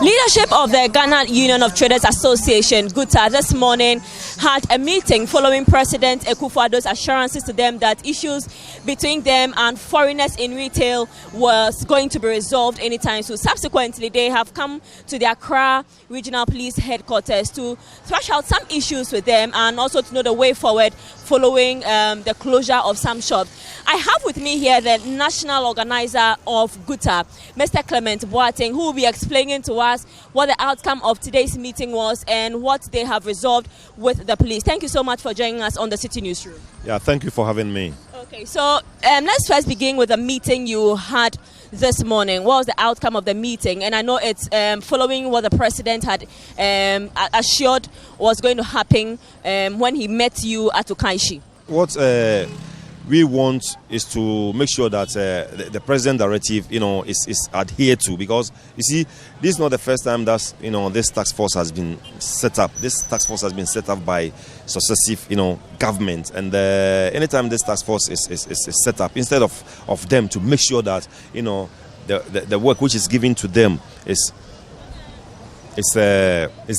Leadership of the Ghana Union of Traders Association, GUTA, this morning had a meeting following President Akufo-Addo's assurances to them that issues between them and foreigners in retail was going to be resolved anytime soon. Subsequently, they have come to the Accra Regional Police Headquarters to thrash out some issues with them and also to know the way forward following the closure of some shops. I have with me here the national organizer of GUTA, Mr. Clement Boateng, who will be explaining to us what the outcome of today's meeting was and what they have resolved with the police. Thank you so much for joining us on the Citi Newsroom. Yeah, thank you for having me. Okay, so let's first begin with the meeting you had this morning. What was the outcome of the meeting? And I know it's following what the president had assured was going to happen when he met you at Ukaishi. What we want is to make sure that the president directive, is adhered to, because you see, this is not the first time that this task force has been set up. This task force has been set up by successive, government, and anytime this task force is set up, instead of them to make sure that the work which is given to them is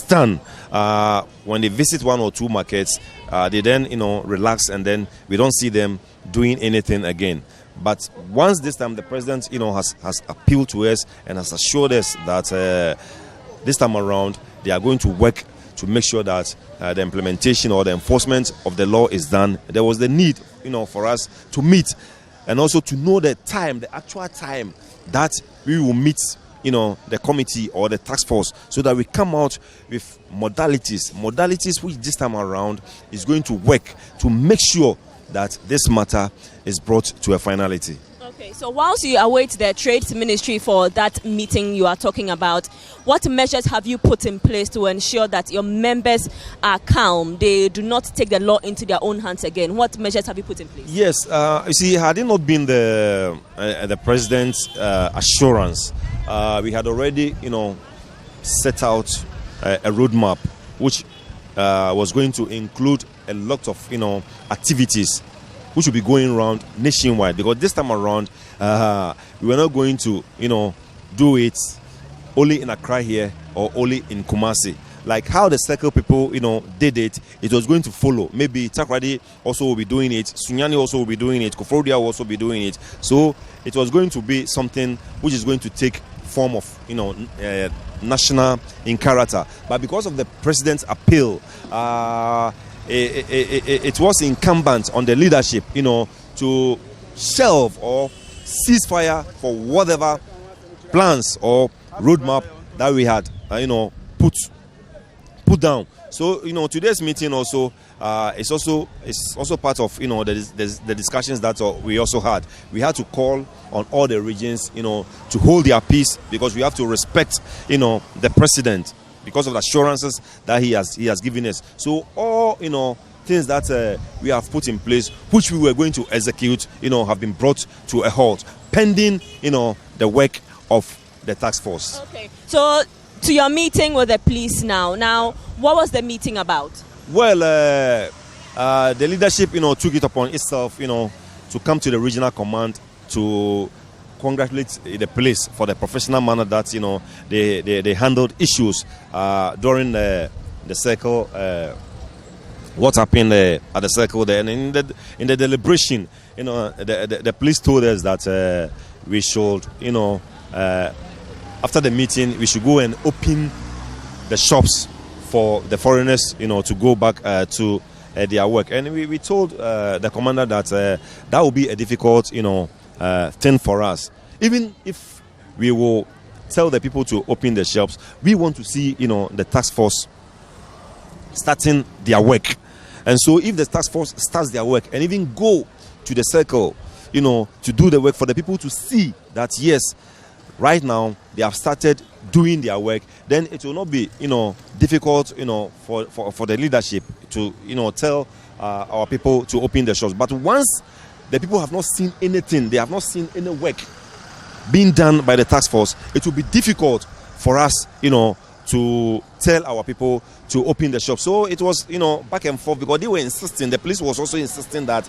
done. When they visit one or two markets, they then relax, and then we don't see them doing anything again. But once this time the president has appealed to us and has assured us that this time around they are going to work to make sure that the implementation or the enforcement of the law is done, there was the need for us to meet and also to know the time, the actual time that we will meet the committee or the task force, so that we come out with modalities which this time around is going to work to make sure that this matter is brought to a finality. Okay, so whilst you await the Trade Ministry for that meeting you are talking about, what measures have you put in place to ensure that your members are calm, they do not take the law into their own hands again? What measures have you put in place? Yes, you see, had it not been the president's assurance, we had already, set out a roadmap which was going to include a lot of, activities which will be going around nationwide. Because this time around, we were not going to, do it only in Accra here or only in Kumasi. Like how the circle people, did it, it was going to follow. Maybe Takrady also will be doing it, Sunyani also will be doing it, Kofodia will also be doing it. So it was going to be something which is going to take form of, national in character. But because of the president's appeal, it was incumbent on the leadership, to shelve or cease fire for whatever plans or roadmap that we had, put down. So today's meeting also is also part of the discussions that we also had. We had to call on all the regions to hold their peace, because we have to respect the president because of the assurances that he has given us. So all things that we have put in place, which we were going to execute, have been brought to a halt, pending the work of the task force. Okay, so to your meeting with the police now, what was the meeting about? Well, the leadership took it upon itself to come to the regional command to congratulate the police for the professional manner that they handled issues during the circle. What happened at the circle there, and in the deliberation, the police told us that we should, after the meeting, we should go and open the shops for the foreigners, to go back to their work. And we told the commander that that will be a difficult, thing for us. Even if we will tell the people to open the shops, we want to see, the task force starting their work. And so if the task force starts their work and even go to the circle, to do the work, for the people to see that, yes, right now they have started doing their work, then it will not be, difficult, for the leadership to, tell our people to open the shops. But once the people have not seen anything, they have not seen any work being done by the task force, it will be difficult for us, to tell our people to open the shop. So it was, back and forth, because they were insisting, the police was also insisting that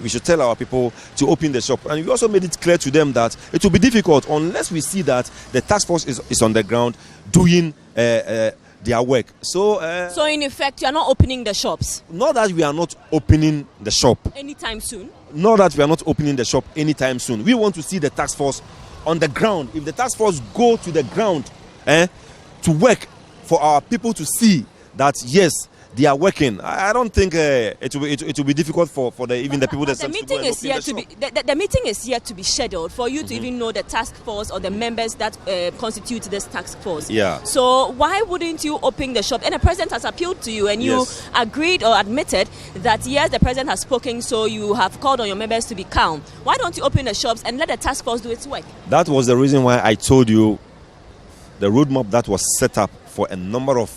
we should tell our people to open the shop. And we also made it clear to them that it will be difficult unless we see that the task force is on the ground doing their work. So in effect, you are not opening the shops? Not that we are not opening the shop. Anytime soon? Not that we are not opening the shop anytime soon. We want to see the task force on the ground. If the task force go to the ground, to work for our people to see that yes, they are working. I don't think it will be difficult for even the people that the meeting is yet to be the meeting is yet to be scheduled for you to even know the task force or the members that constitute this task force. Yeah. So why wouldn't you open the shop? And the president has appealed to you, and you agreed or admitted that yes, the president has spoken, so you have called on your members to be calm. Why don't you open the shops and let the task force do its work? That was the reason why I told you the roadmap that was set up for a number of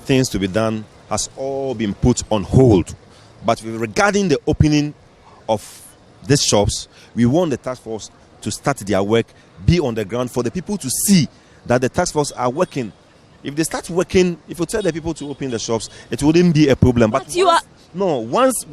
things to be done has all been put on hold. But regarding the opening of these shops, we want the task force to start their work, be on the ground for the people to see that the task force are working. If they start working, if you tell the people to open the shops, it wouldn't be a problem. But once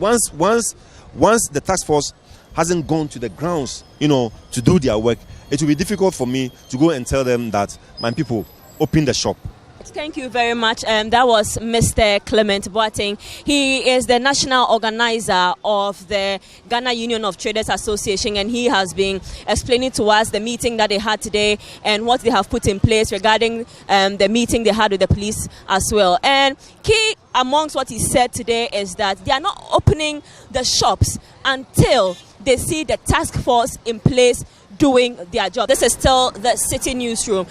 the task force hasn't gone to the grounds, to do their work, it will be difficult for me to go and tell them that, my people, open the shop. Thank you very much. That was Mr. Clement Boateng. He is the national organizer of the Ghana Union of Traders Association, and he has been explaining to us the meeting that they had today and what they have put in place regarding the meeting they had with the police as well. And key amongst what he said today is that they are not opening the shops until they see the task force in place doing their job. This is still the Citi Newsroom.